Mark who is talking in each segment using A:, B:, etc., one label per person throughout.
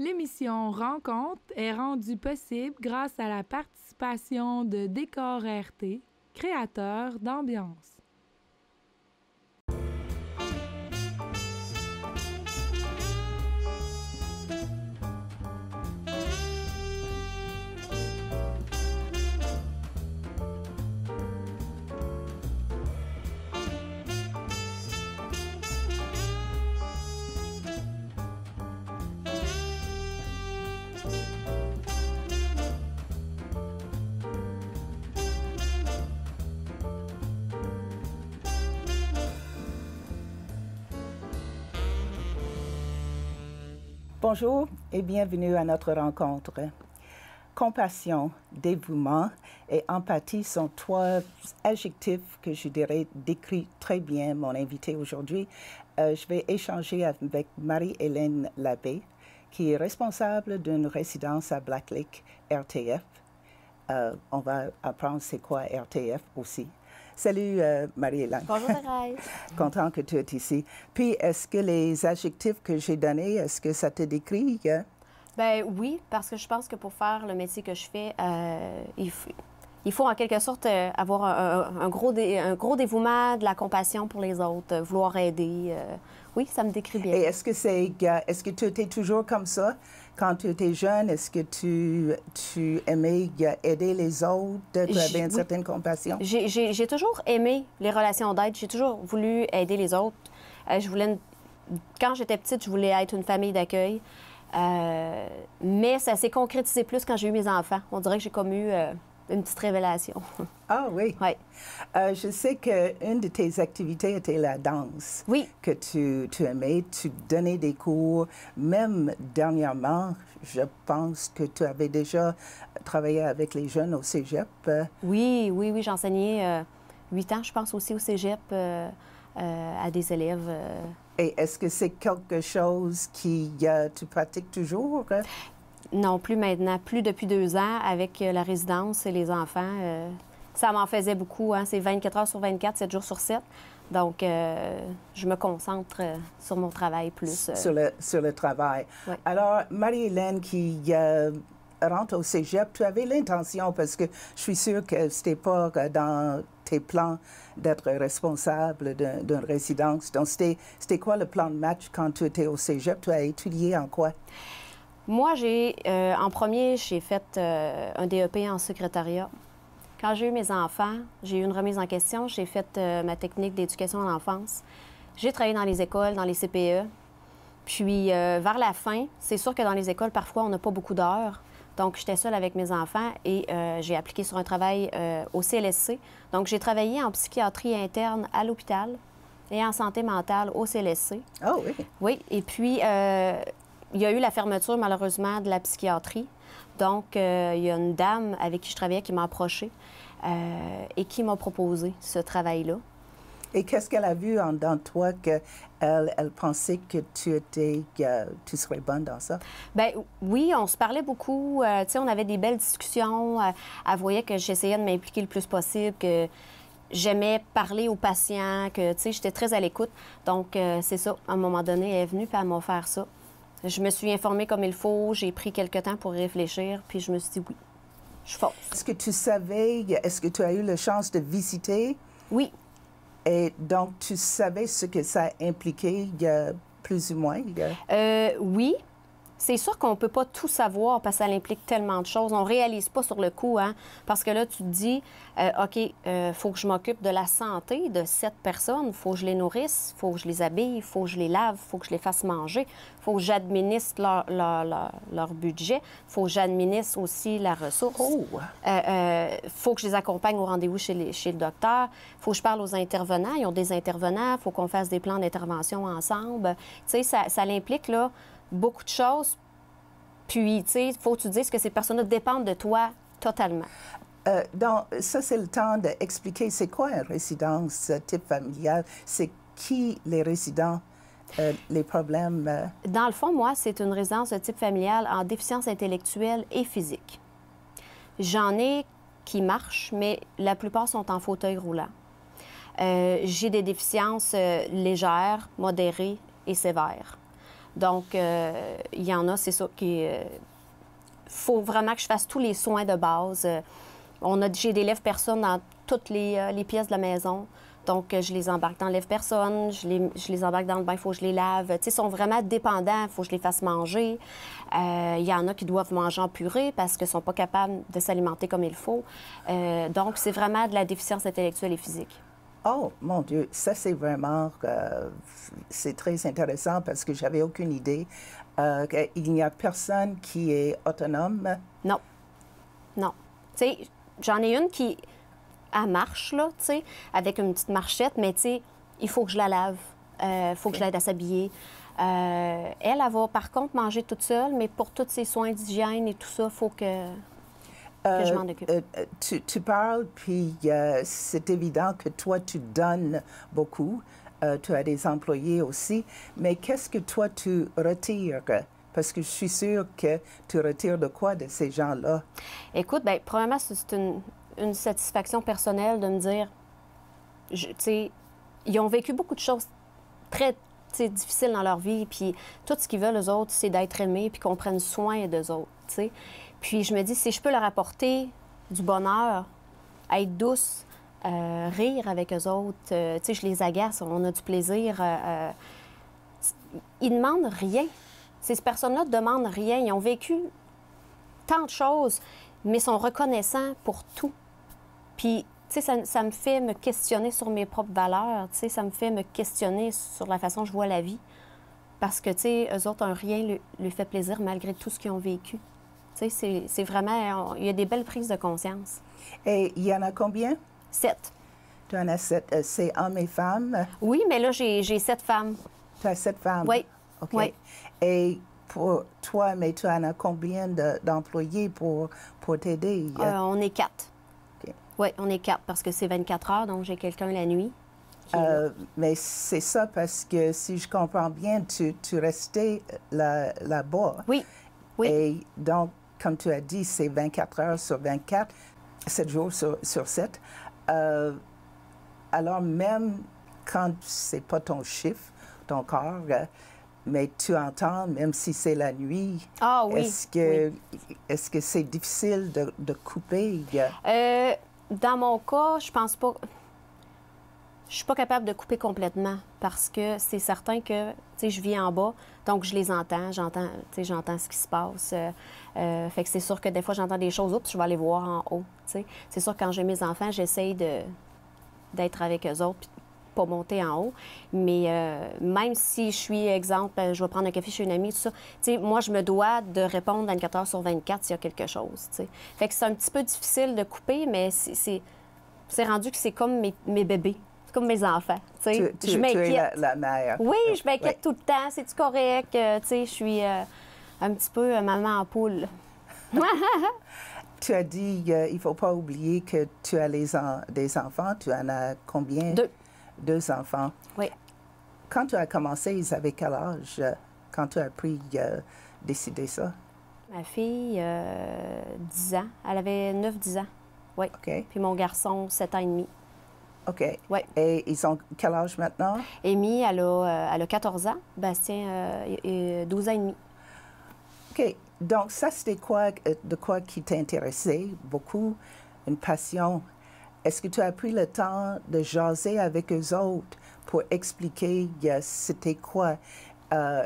A: L'émission Rencontre est rendue possible grâce à la participation de Décor RT, créateur d'ambiance.
B: Bonjour et bienvenue à notre rencontre. Compassion, dévouement et empathie sont trois adjectifs que je dirais décrivent très bien mon invité aujourd'hui. Je vais échanger avec Marie-Hélène Labbé, qui est responsable d'une résidence à Black Lake RTF. On va apprendre c'est quoi RTF aussi. Salut Marie-Hélène.
C: Bonjour Thérèse.
B: Content que tu es ici. Puis, est-ce que les adjectifs que j'ai donnés, est-ce que ça te décrit?
C: Ben oui, parce que je pense que pour faire le métier que je fais, il faut en quelque sorte avoir un gros dévouement, de la compassion pour les autres, vouloir aider. Oui, ça me décrit bien.
B: Et est-ce que tu étais toujours comme ça quand tu étais jeune? Est-ce que tu aimais aider les autres? Tu avais une certaine compassion?
C: J'ai toujours aimé les relations d'aide. J'ai toujours voulu aider les autres. Quand j'étais petite, je voulais être une famille d'accueil. Mais ça s'est concrétisé plus quand j'ai eu mes enfants. On dirait que j'ai comme eu une petite révélation.
B: Ah oui?
C: Oui.
B: Je sais qu'une de tes activités était la danse.
C: Oui.
B: Que tu aimais, tu donnais des cours. Même dernièrement, je pense que tu avais déjà travaillé avec les jeunes au cégep.
C: Oui, j'enseignais 8 ans, je pense, aussi au cégep à des élèves.
B: Et est-ce que c'est quelque chose que tu pratiques toujours?
C: Non, plus maintenant. Plus depuis 2 ans avec la résidence et les enfants. Ça m'en faisait beaucoup. Hein? C'est 24 heures sur 24, 7 jours sur 7. Donc, je me concentre sur mon travail plus.
B: Sur le travail.
C: Oui.
B: Alors, Marie-Hélène qui rentre au cégep, tu avais l'intention, parce que je suis sûre que ce n'était pas dans tes plans d'être responsable d'une résidence. Donc, c'était quoi le plan de match quand tu étais au cégep? Tu as étudié en quoi?
C: Moi, en premier, j'ai fait un DEP en secrétariat. Quand j'ai eu mes enfants, j'ai eu une remise en question. J'ai fait ma technique d'éducation à l'enfance. J'ai travaillé dans les écoles, dans les CPE. Puis, vers la fin, c'est sûr que dans les écoles, parfois, on n'a pas beaucoup d'heures. Donc, j'étais seule avec mes enfants et j'ai appliqué sur un travail au CLSC. Donc, j'ai travaillé en psychiatrie interne à l'hôpital et en santé mentale au CLSC.
B: Ah oui?
C: Oui, et puis... il y a eu la fermeture, malheureusement, de la psychiatrie. Donc, il y a une dame avec qui je travaillais qui m'a approchée et qui m'a proposé ce travail-là.
B: Et qu'est-ce qu'elle a vu dans toi qu'elle pensait que tu serais bonne dans ça?
C: Bien, oui, on se parlait beaucoup. Tu sais, on avait des belles discussions. Elle voyait que j'essayais de m'impliquer le plus possible, que j'aimais parler aux patients, que, tu sais, j'étais très à l'écoute. Donc, c'est ça. À un moment donné, elle est venue puis elle m'a offert ça. Je me suis informée comme il faut, j'ai pris quelques temps pour réfléchir, puis je me suis dit oui, je fonce.
B: Est-ce que tu savais, est-ce que tu as eu la chance de visiter?
C: Oui.
B: Et donc, tu savais ce que ça impliquait, plus ou moins?
C: Oui. C'est sûr qu'on ne peut pas tout savoir parce que ça implique tellement de choses. On ne réalise pas sur le coup, hein? Parce que là, tu te dis, OK, faut que je m'occupe de la santé de 7 personnes. Il faut que je les nourrisse, il faut que je les habille, il faut que je les lave, il faut que je les fasse manger, il faut que j'administre leur budget, il faut que j'administre aussi la ressource. Il faut que je les accompagne au rendez-vous chez le docteur. Il faut que je parle aux intervenants. Ils ont des intervenants. Il faut qu'on fasse des plans d'intervention ensemble. Tu sais, ça implique, là, beaucoup de choses. Puis, tu sais, il faut que tu dises que ces personnes-là dépendent de toi totalement.
B: Donc, ça, c'est le temps d'expliquer c'est quoi une résidence type familiale. C'est qui les résidents, les problèmes?
C: Dans le fond, moi, c'est une résidence de type familial en déficience intellectuelle et physique. J'en ai qui marchent, mais la plupart sont en fauteuil roulant. J'ai des déficiences légères, modérées et sévères. Donc, il y en a, c'est ça, qui... faut vraiment que je fasse tous les soins de base. J'ai des lève-personnes dans toutes les pièces de la maison. Donc, je les embarque dans le lève-personne, je les embarque dans le bain, il faut que je les lave. Tu sais, ils sont vraiment dépendants, il faut que je les fasse manger. Il y en a qui doivent manger en purée parce qu'ils ne sont pas capables de s'alimenter comme il faut. Donc, c'est vraiment de la déficience intellectuelle et physique.
B: Oh, mon Dieu, ça c'est vraiment, c'est très intéressant parce que j'avais aucune idée. Il n'y a personne qui est autonome.
C: Non. Non. Tu sais, j'en ai une qui... Elle marche, là, tu sais, avec une petite marchette, mais tu sais, il faut que je la lave. Il faut que je l'aide à s'habiller. Elle va, par contre, manger toute seule, mais pour tous ses soins d'hygiène et tout ça, il faut que je m'en occupe.
B: Tu parles, puis c'est évident que toi, tu donnes beaucoup. Tu as des employés aussi. Mais qu'est-ce que toi, tu retires? Parce que je suis sûre que tu retires de quoi de ces gens-là?
C: Écoute, bien, premièrement, c'est une satisfaction personnelle de me dire, tu sais, ils ont vécu beaucoup de choses très difficiles dans leur vie, puis tout ce qu'ils veulent, eux autres, c'est d'être aimés, puis qu'on prenne soin d'eux autres, tu sais. Puis je me dis, si je peux leur apporter du bonheur, être douce, rire avec eux autres, tu sais, je les agace, on a du plaisir. Ils ne demandent rien. Ces personnes-là ne demandent rien. Ils ont vécu tant de choses, mais sont reconnaissants pour tout. Puis, tu sais, ça me fait me questionner sur mes propres valeurs, tu sais, ça me fait me questionner sur la façon dont je vois la vie. Parce que, tu sais, eux autres, un rien lui fait plaisir malgré tout ce qu'ils ont vécu. Tu sais, c'est vraiment... Il y a des belles prises de conscience.
B: Et il y en a combien?
C: 7.
B: Tu en as 7. C'est hommes et femmes?
C: Oui, mais là, j'ai 7 femmes.
B: Tu as 7 femmes?
C: Oui.
B: OK.
C: Oui.
B: Et pour toi, mais tu en as combien d'employés pour t'aider?
C: On est 4.
B: OK.
C: Oui, on est 4 parce que c'est 24 heures, donc j'ai quelqu'un la nuit.
B: Mais c'est ça parce que si je comprends bien, tu restais là-bas.
C: Oui. Oui.
B: Et donc, comme tu as dit, c'est 24 heures sur 24, 7 jours sur 7. Alors, même quand c'est pas ton chiffre, ton corps, mais tu entends, même si c'est la nuit,
C: Ah oui.
B: Est-ce que c'est difficile de couper?
C: Dans mon cas, je pense pas... Je suis pas capable de couper complètement parce que c'est certain que, tu sais, je vis en bas, donc je les entends, j'entends ce qui se passe. Fait que c'est sûr que des fois, j'entends des choses, oups, je vais aller voir en haut, tu sais. C'est sûr que quand j'ai mes enfants, j'essaye d'être avec eux autres, puis pas monter en haut. Mais même si je suis, exemple, je vais prendre un café chez une amie, tout ça, tu sais, moi, je me dois de répondre 24 heures sur 24 s'il y a quelque chose, tu sais. Fait que c'est un petit peu difficile de couper, mais c'est rendu que c'est comme mes bébés. C'est comme mes enfants. Je m'inquiète.
B: Tu es la mère.
C: Oui, je m'inquiète tout le temps. C'est-tu correct? Tu sais, je suis un petit peu maman en poule.
B: Tu as dit il ne faut pas oublier que tu as des enfants. Tu en as combien?
C: 2.
B: 2 enfants.
C: Oui.
B: Quand tu as commencé, ils avaient quel âge quand tu as décidé ça?
C: Ma fille, 10 ans. Elle avait 9-10 ans. Oui.
B: OK.
C: Puis mon garçon, 7 ans et demi.
B: OK.
C: Oui.
B: Et ils ont quel âge maintenant?
C: Amy, elle a 14 ans. Bastien, 12 ans et demi.
B: OK. Donc, ça, c'était de quoi qui t'intéressait beaucoup? Une passion. Est-ce que tu as pris le temps de jaser avec eux autres pour expliquer c'était quoi?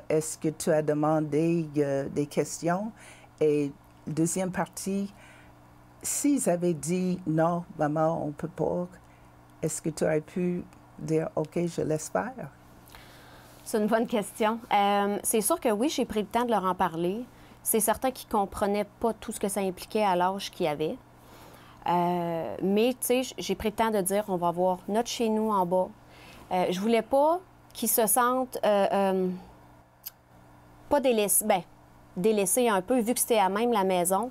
B: Est-ce que tu as demandé des questions? Et deuxième partie, s'ils avaient dit « Non, maman, on ne peut pas », est-ce que tu aurais pu dire « OK, je laisse faire ».
C: C'est une bonne question. C'est sûr que oui, j'ai pris le temps de leur en parler. C'est certain qu'ils ne comprenaient pas tout ce que ça impliquait à l'âge qu'ils avaient. Mais, tu sais, j'ai pris le temps de dire on va avoir notre chez nous en bas. Je voulais pas qu'ils se sentent pas délaissés. Bien, délaissés un peu, vu que c'était à même la maison.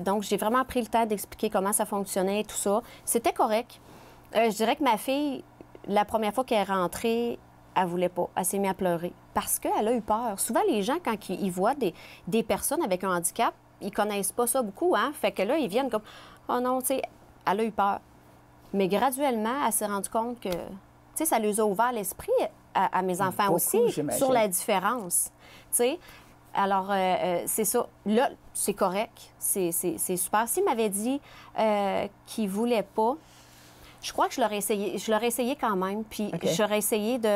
C: Donc, j'ai vraiment pris le temps d'expliquer comment ça fonctionnait, tout ça. C'était correct. Je dirais que ma fille, la première fois qu'elle est rentrée, elle voulait pas. Elle s'est mise à pleurer parce qu'elle a eu peur. Souvent, les gens, quand ils voient des personnes avec un handicap, ils connaissent pas ça beaucoup, hein? Fait que là, ils viennent comme « Oh non, tu sais, elle a eu peur. » Mais graduellement, elle s'est rendue compte que, tu sais, ça lui a ouvert l'esprit. à mes enfants
B: Beaucoup,
C: aussi
B: j'imagine.
C: sur la différence. Tu sais, alors, c'est ça. Là, c'est correct. C'est super. S'ils m'avaient dit qu'ils ne voulaient pas, je crois que je l'aurais essayé. Je l'aurais essayé quand même. Puis j'aurais essayé de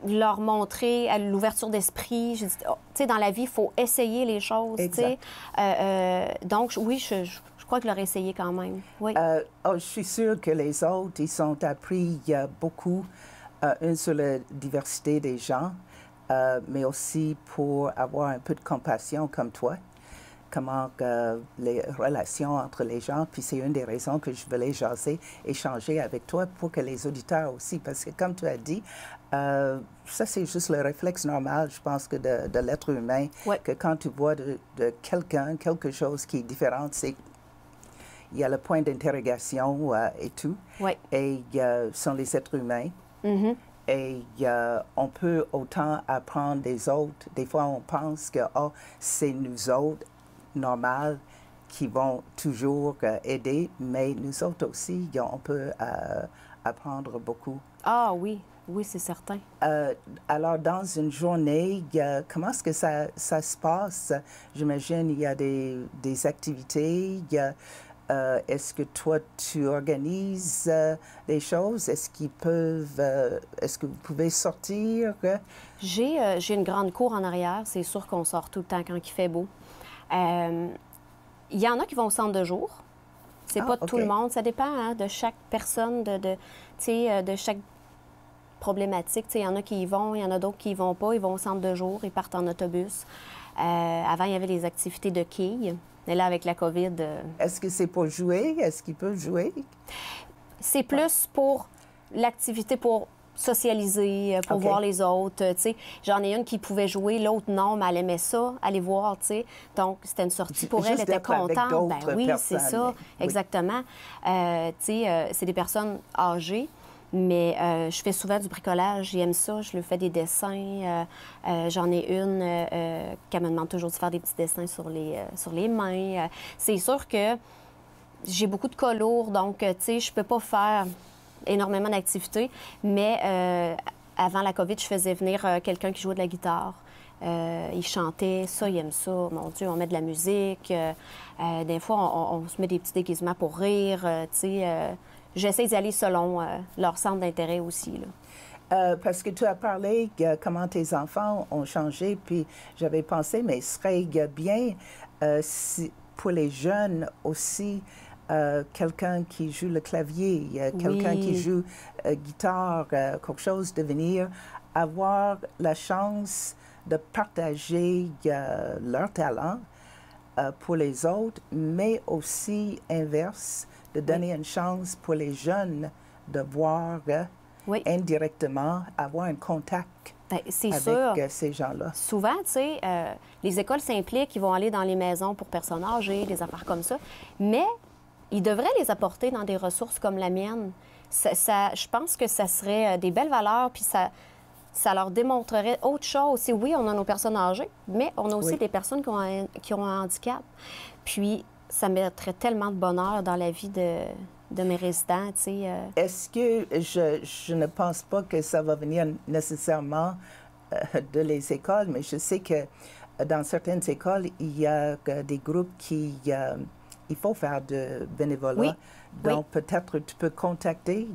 C: leur montrer à l'ouverture d'esprit. J'ai dit, oh, tu sais, dans la vie, il faut essayer les choses. Tu sais. Donc, oui, je crois que je l'aurais essayé quand même. Oui.
B: Je suis sûre que les autres, ils ont appris beaucoup, sur la diversité des gens, mais aussi pour avoir un peu de compassion comme toi, comment les relations entre les gens. Puis c'est une des raisons que je voulais jaser, échanger avec toi pour que les auditeurs aussi, parce que comme tu as dit, ça c'est juste le réflexe normal, je pense, que de l'être humain, que quand tu vois de quelqu'un, quelque chose qui est différent, c'est il y a le point d'interrogation et tout. Et ce sont les êtres humains. Et on peut autant apprendre des autres. Des fois, on pense que c'est nous autres, normal, qui vont toujours aider, mais nous autres aussi, on peut apprendre beaucoup.
C: Ah oui, oui, c'est certain.
B: Alors, dans une journée, comment est-ce que ça se passe? J'imagine il y a des activités. Est-ce que toi, tu organises des choses? Est-ce que vous pouvez sortir?
C: J'ai une grande cour en arrière. C'est sûr qu'on sort tout le temps quand il fait beau. Il y en a qui vont au centre de jour. C'est pas tout le monde. Ça dépend de chaque personne, de chaque problématique. Il y en a qui y vont, il y en a d'autres qui y vont pas. Ils vont au centre de jour, ils partent en autobus. Avant, il y avait les activités de quilles. Mais là, avec la COVID...
B: Est-ce que c'est pour jouer? Est-ce qu'ils peuvent jouer?
C: C'est plus pour l'activité, pour socialiser, pour voir les autres. J'en ai une qui pouvait jouer, l'autre non, mais elle aimait ça, aller voir. Donc, c'était une sortie pour elle, elle était contente. Ben oui, c'est ça, exactement. C'est des personnes âgées. Mais je fais souvent du bricolage, j'aime ça, je lui fais des dessins. J'en ai une qui me demande toujours de faire des petits dessins sur les mains. C'est sûr que j'ai beaucoup de cas lourds, donc je peux pas faire énormément d'activités. Mais avant la COVID, je faisais venir quelqu'un qui jouait de la guitare. Il chantait, ça, il aime ça. Mon Dieu, on met de la musique. Des fois, on se met des petits déguisements pour rire, j'essaie d'y aller selon leur centre d'intérêt aussi. Là.
B: Parce que tu as parlé comment tes enfants ont changé, puis j'avais pensé, mais ce serait bien pour les jeunes aussi, quelqu'un qui joue le clavier, quelqu'un qui joue guitare, quelque chose de venir avoir la chance de partager leur talent pour les autres, mais aussi inverse, de donner une chance pour les jeunes de voir indirectement, avoir un contact avec ces gens-là.
C: Souvent, tu sais, les écoles s'impliquent, ils vont aller dans les maisons pour personnes âgées, des affaires comme ça, mais ils devraient les apporter dans des ressources comme la mienne. Je pense que ça serait des belles valeurs, puis ça leur démontrerait autre chose. Oui, on a nos personnes âgées, mais on a aussi des personnes qui ont un handicap. Puis, ça mettrait tellement de bonheur dans la vie de mes résidents, tu sais.
B: Est-ce que je ne pense pas que ça va venir nécessairement de les écoles, mais je sais que dans certaines écoles, il y a des groupes qui... il faut faire de bénévolat. Donc, peut-être tu peux contacter...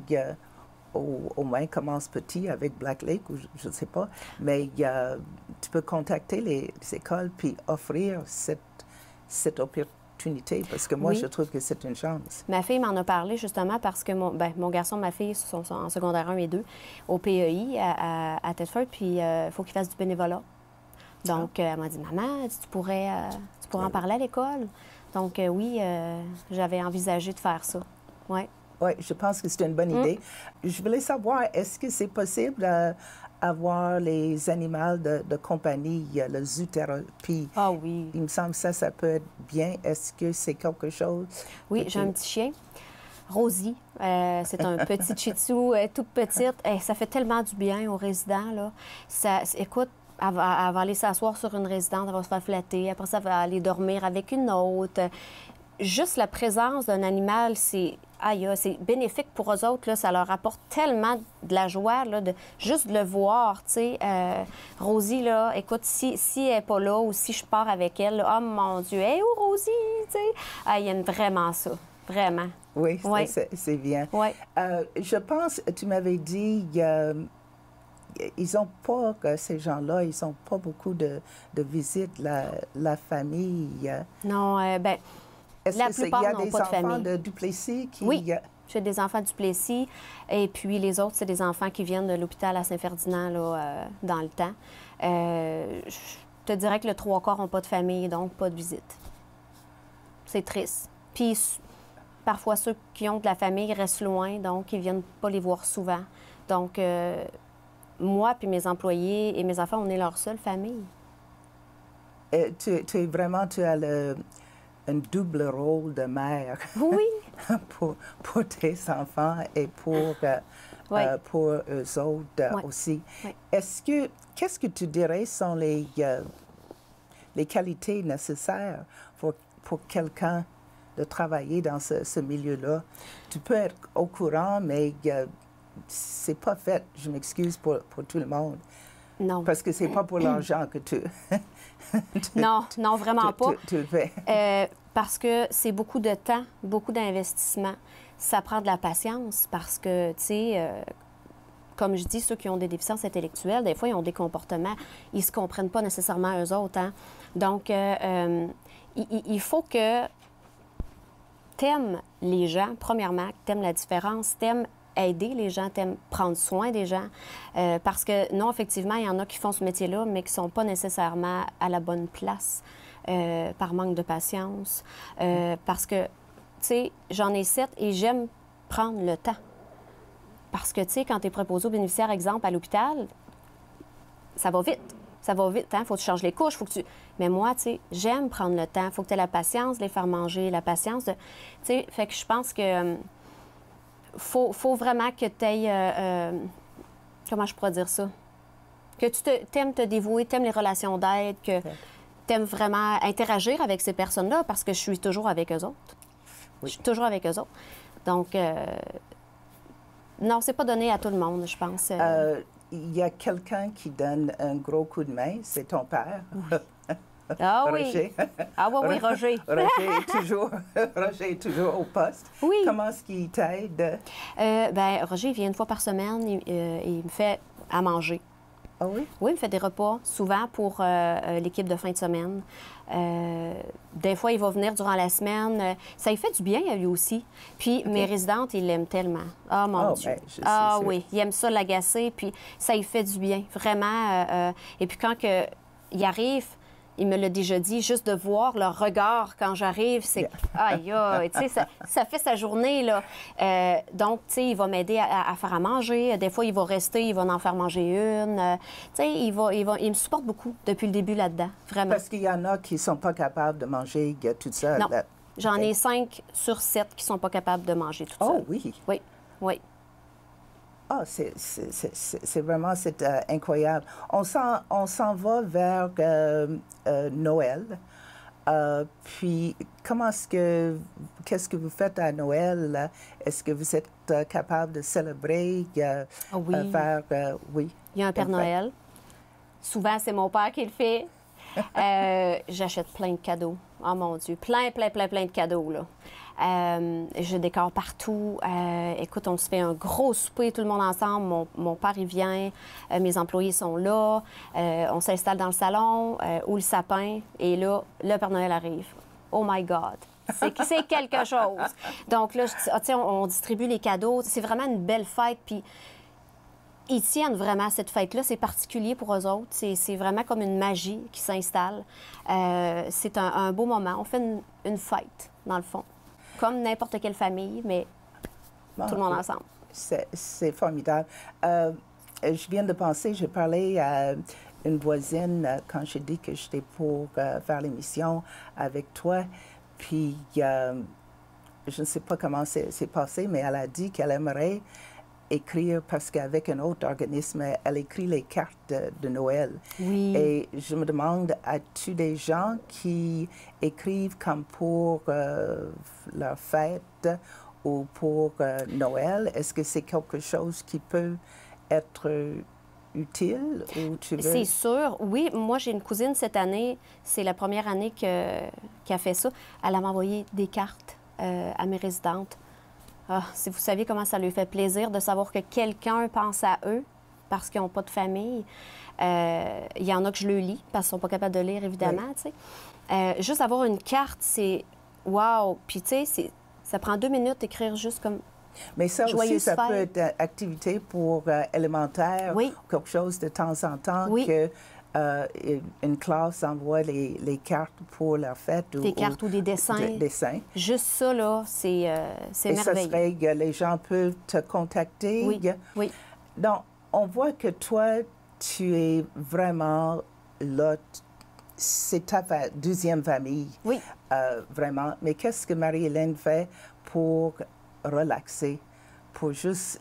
B: au moins, commence petit avec Black Lake, ou je ne sais pas, mais tu peux contacter les écoles puis offrir cette opportunité, parce que moi, je trouve que c'est une chance.
C: Ma fille m'en a parlé justement parce que mon garçon et ma fille sont en secondaire 1 et 2 au PEI à Thetford, puis il faut qu'ils fassent du bénévolat. Donc, elle m'a dit, « Maman, tu pourrais en parler à l'école? » Donc, oui, j'avais envisagé de faire ça. Oui.
B: Oui, je pense que c'est une bonne idée. Je voulais savoir, est-ce que c'est possible d'avoir les animaux de compagnie, la zoothérapie?
C: Ah oui.
B: Il me semble que ça peut être bien. Est-ce que c'est quelque chose?
C: Oui, j'ai un petit chien, Rosie. C'est un petit shih tzu, toute petite. Ça fait tellement du bien aux résidents, là. Écoute, elle va aller s'asseoir sur une résidente, elle va se faire flatter. Après ça, elle va aller dormir avec une autre. Juste la présence d'un animal, c'est aïe, c'est bénéfique pour eux autres, là, ça leur apporte tellement de la joie, là, de juste de le voir, tu sais. Rosie, là, écoute, si elle n'est pas là ou si je pars avec elle, là, oh mon Dieu, hey, où Rosie, tu sais. Ah, ils aiment vraiment ça, vraiment.
B: Oui,
C: Ouais.
B: c'est bien.
C: Ouais.
B: Je pense, tu m'avais dit, ils n'ont pas, ces gens-là, ils n'ont pas beaucoup de visites, la famille.
C: Non, ben,
B: Est-ce
C: la
B: que
C: plupart
B: il y a
C: n'ont
B: des
C: pas de
B: enfants
C: famille.
B: de Duplessis qui...
C: Oui, j'ai des enfants du Plessis, et puis les autres, c'est des enfants qui viennent de l'hôpital à Saint-Ferdinand, là, dans le temps. Je te dirais que le 3/4 n'ont pas de famille, donc pas de visite. C'est triste. Puis parfois, ceux qui ont de la famille restent loin, donc ils ne viennent pas les voir souvent. Donc, moi puis mes employés et mes enfants, on est leur seule famille.
B: Tu as un double rôle de mère
C: Oui.
B: pour tes enfants et pour
C: Oui.
B: eux autres
C: Oui.
B: aussi.
C: Oui.
B: Qu'est-ce que tu dirais sont les qualités nécessaires pour quelqu'un de travailler dans ce milieu-là? Tu peux être au courant, mais c'est pas fait, je m'excuse pour tout le monde.
C: Non.
B: Parce que c'est pas pour l'argent que tu...
C: Non, vraiment pas.
B: Tu le fais.
C: Parce que c'est beaucoup de temps, beaucoup d'investissement. Ça prend de la patience parce que, tu sais, comme je dis, ceux qui ont des déficiences intellectuelles, des fois, ils ont des comportements, ils ne se comprennent pas nécessairement eux autres. Hein? Donc, il faut que tu aimes les gens, premièrement, que tu aimes la différence, tu aimes aider les gens, t'aimes prendre soin des gens. Parce que, non, effectivement, il y en a qui font ce métier-là, mais qui ne sont pas nécessairement à la bonne place par manque de patience. Parce que, tu sais, j'en ai 7 et j'aime prendre le temps. Parce que, tu sais, quand tu es préposé aux bénéficiaires, exemple, à l'hôpital, ça va vite. Ça va vite, hein? Faut que tu changes les couches, faut que tu... Mais moi, tu sais, j'aime prendre le temps. Faut que tu aies la patience de les faire manger, la patience de... Tu sais, fait que je pense que... Faut vraiment que tu aies... comment je pourrais dire ça? Que tu t'aimes te dévouer, t'aimes les relations d'aide, que t'aimes vraiment interagir avec ces personnes-là parce que je suis toujours avec eux autres.
B: Oui.
C: Je suis toujours avec eux autres. Donc, non, c'est pas donné à tout le monde, je pense.
B: Il y a quelqu'un qui donne un gros coup de main, c'est ton père.
C: Ah oui.
B: Roger.
C: Ah oui, oui, Roger.
B: Roger est toujours au poste.
C: Oui.
B: Comment est-ce qu'il t'aide?
C: Ben, Roger, il vient une fois par semaine et il me fait à manger.
B: Ah oui?
C: Oui, il me fait des repas, souvent pour l'équipe de fin de semaine. Des fois, il va venir durant la semaine. Ça lui fait du bien à lui aussi. Puis mes résidentes, ils l'aiment tellement. Ah, mon Dieu.
B: Ben,
C: oui, il aime ça l'agacer, puis ça lui fait du bien, vraiment. Et puis quand il arrive, il me l'a déjà dit, juste de voir leur regard quand j'arrive, c'est... Aïe, aïe, tu sais, ça fait sa journée, là. Donc, tu sais, il va m'aider à faire à manger. Des fois, il va rester, il va en faire manger une. Tu sais, il me supporte beaucoup depuis le début là-dedans, vraiment.
B: Parce qu'il y en a qui ne sont pas capables de manger toute seule.
C: Non, j'en ai 5 sur 7 qui ne sont pas capables de manger toute seule.
B: Oh oui?
C: Oui, oui.
B: Ah, c'est vraiment incroyable. On s'en va vers Noël. Puis, qu'est-ce que vous faites à Noël? Est-ce que vous êtes capable de célébrer?
C: Oui.
B: Oui.
C: Il y a un Père Noël. Souvent, c'est mon père qui le fait. J'achète plein de cadeaux. Oh mon Dieu, plein de cadeaux, là. Je décore partout. Écoute, on se fait un gros souper, tout le monde ensemble. Mon père, il vient. Mes employés sont là. On s'installe dans le salon où le sapin. Et là, le Père Noël arrive. Oh my God! C'est quelque chose. Donc là, je dis, tiens, on distribue les cadeaux. C'est vraiment une belle fête. Puis ils tiennent vraiment à cette fête-là. C'est particulier pour eux autres. C'est vraiment comme une magie qui s'installe. C'est un beau moment. On fait une fête, dans le fond. Comme n'importe quelle famille, mais tout le monde ensemble.
B: C'est formidable. Je viens de penser, j'ai parlé à une voisine quand j'ai dit que j'étais pour faire l'émission avec toi. Puis, je ne sais pas comment c'est passé, mais elle a dit qu'elle aimerait écrire, parce qu'avec un autre organisme, elle écrit les cartes de Noël.
C: Oui.
B: Et je me demande, as-tu des gens qui écrivent comme pour leur fête ou pour Noël? Est-ce que c'est quelque chose qui peut être utile ou tu veux...
C: C'est sûr. Oui, moi, j'ai une cousine cette année. C'est la première année qu'elle a fait ça. Elle m'a envoyé des cartes à mes résidentes. Ah, si vous saviez comment ça lui fait plaisir de savoir que quelqu'un pense à eux parce qu'ils n'ont pas de famille. Il y en a que je le lis parce qu'ils ne sont pas capables de lire, évidemment.
B: Oui.
C: Tu sais. Juste avoir une carte, c'est wow! Puis, tu sais, ça prend 2 minutes d'écrire juste comme...
B: Mais ça
C: Joyeuse
B: aussi, ça
C: fête.
B: peut être activité pour élémentaire,
C: Oui.
B: quelque chose de temps en temps
C: Oui.
B: que une classe envoie les cartes pour leur fête.
C: Des cartes ou des dessins.
B: Des dessins.
C: Juste ça, là, c'est
B: Et
C: merveilleux.
B: ça serait que les gens peuvent te contacter.
C: Oui, oui.
B: Donc, on voit que toi, tu es vraiment là. C'est ta deuxième famille.
C: Oui.
B: Vraiment. Mais qu'est-ce que Marie-Hélène fait pour relaxer, pour juste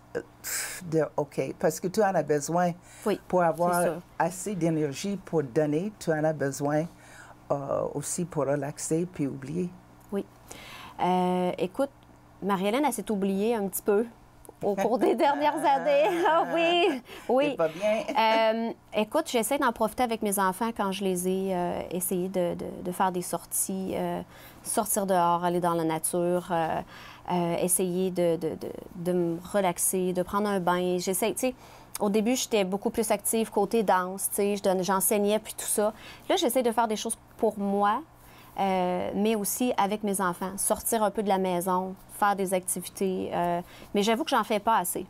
B: dire OK, parce que tu en as besoin.
C: Oui,
B: pour
C: c'est
B: avoir
C: sûr.
B: assez d'énergie pour donner, tu en as besoin aussi pour relaxer puis oublier.
C: Oui. Écoute, Marie-Hélène, elle s'est oubliée un petit peu au cours des dernières années. Ah oui, oui.
B: C'est pas bien.
C: Écoute, j'essaie d'en profiter avec mes enfants quand je les ai essayé de faire des sorties, sortir dehors, aller dans la nature, essayer de me relaxer, de prendre un bain. J'essaie, tu sais, au début, j'étais beaucoup plus active côté danse, tu sais, j'enseignais puis tout ça. Là, j'essaie de faire des choses pour moi, mais aussi avec mes enfants. Sortir un peu de la maison, faire des activités. Mais j'avoue que j'en fais pas assez.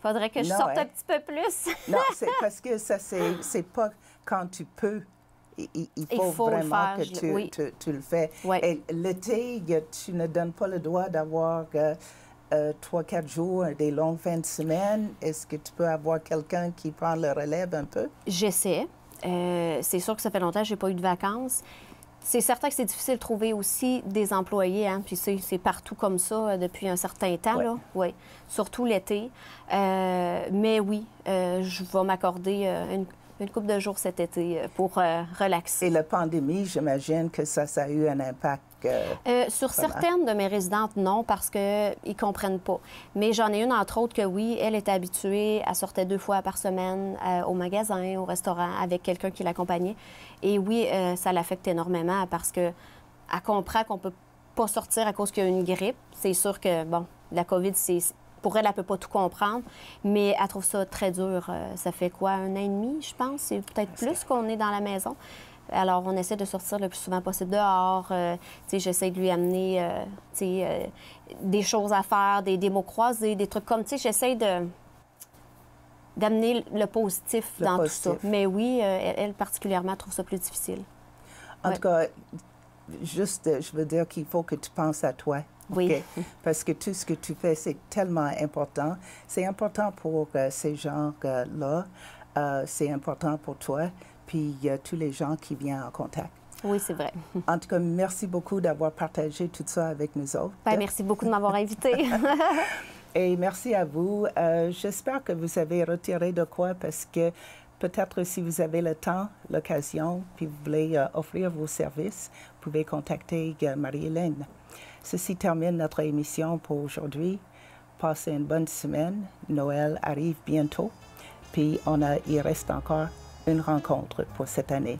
C: Faudrait que je
B: Non,
C: sorte
B: hein?
C: un petit peu plus.
B: Non, c'est parce que ça, c'est pas quand tu peux. Il faut
C: le
B: vraiment
C: faire,
B: que
C: oui.
B: tu le fais.
C: Oui.
B: Et l'été, tu ne donnes pas le droit d'avoir 3-4 jours, des longues fins de semaine. Est-ce que tu peux avoir quelqu'un qui prend le relève un peu?
C: J'essaie. C'est sûr que ça fait longtemps que je n'ai pas eu de vacances. C'est certain que c'est difficile de trouver aussi des employés, hein? Puis c'est partout comme ça depuis un certain temps,
B: Ouais.
C: là. Oui. Surtout l'été. Mais oui, je vais m'accorder une couple de jours cet été pour relaxer.
B: Et la pandémie, j'imagine que ça a eu un impact.
C: Sur
B: Voilà.
C: certaines de mes résidentes, non, parce qu'ils ne comprennent pas. Mais j'en ai une, entre autres, que oui, elle était habituée, elle sortait 2 fois par semaine au magasin, au restaurant, avec quelqu'un qui l'accompagnait. Et oui, ça l'affecte énormément parce qu'elle comprend qu'on ne peut pas sortir à cause qu'il y a une grippe. C'est sûr que, bon, la COVID, pour elle ne peut pas tout comprendre, mais elle trouve ça très dur. Ça fait quoi, 1 an et demi, je pense? C'est peut-être plus qu'on est dans la maison. Alors, on essaie de sortir le plus souvent possible dehors. J'essaie de lui amener des choses à faire, des mots croisés, des trucs comme, j'essaie d'amener le positif
B: Le
C: dans
B: positif.
C: tout ça. Mais oui, elle particulièrement trouve ça plus difficile.
B: En
C: Ouais.
B: tout cas, juste, je veux dire qu'il faut que tu penses à toi.
C: Oui.
B: OK? Parce que tout ce que tu fais, c'est tellement important. C'est important pour ces gens-là. C'est important pour toi. Puis tous les gens qui viennent en contact.
C: Oui, c'est vrai.
B: En tout cas, merci beaucoup d'avoir partagé tout ça avec nous autres.
C: Ben, merci beaucoup de m'avoir invitée.
B: Et merci à vous. J'espère que vous avez retiré de quoi parce que peut-être si vous avez le temps, l'occasion, puis vous voulez offrir vos services, vous pouvez contacter Marie-Hélène. Ceci termine notre émission pour aujourd'hui. Passez une bonne semaine. Noël arrive bientôt. Puis il reste encore une rencontre pour cette année.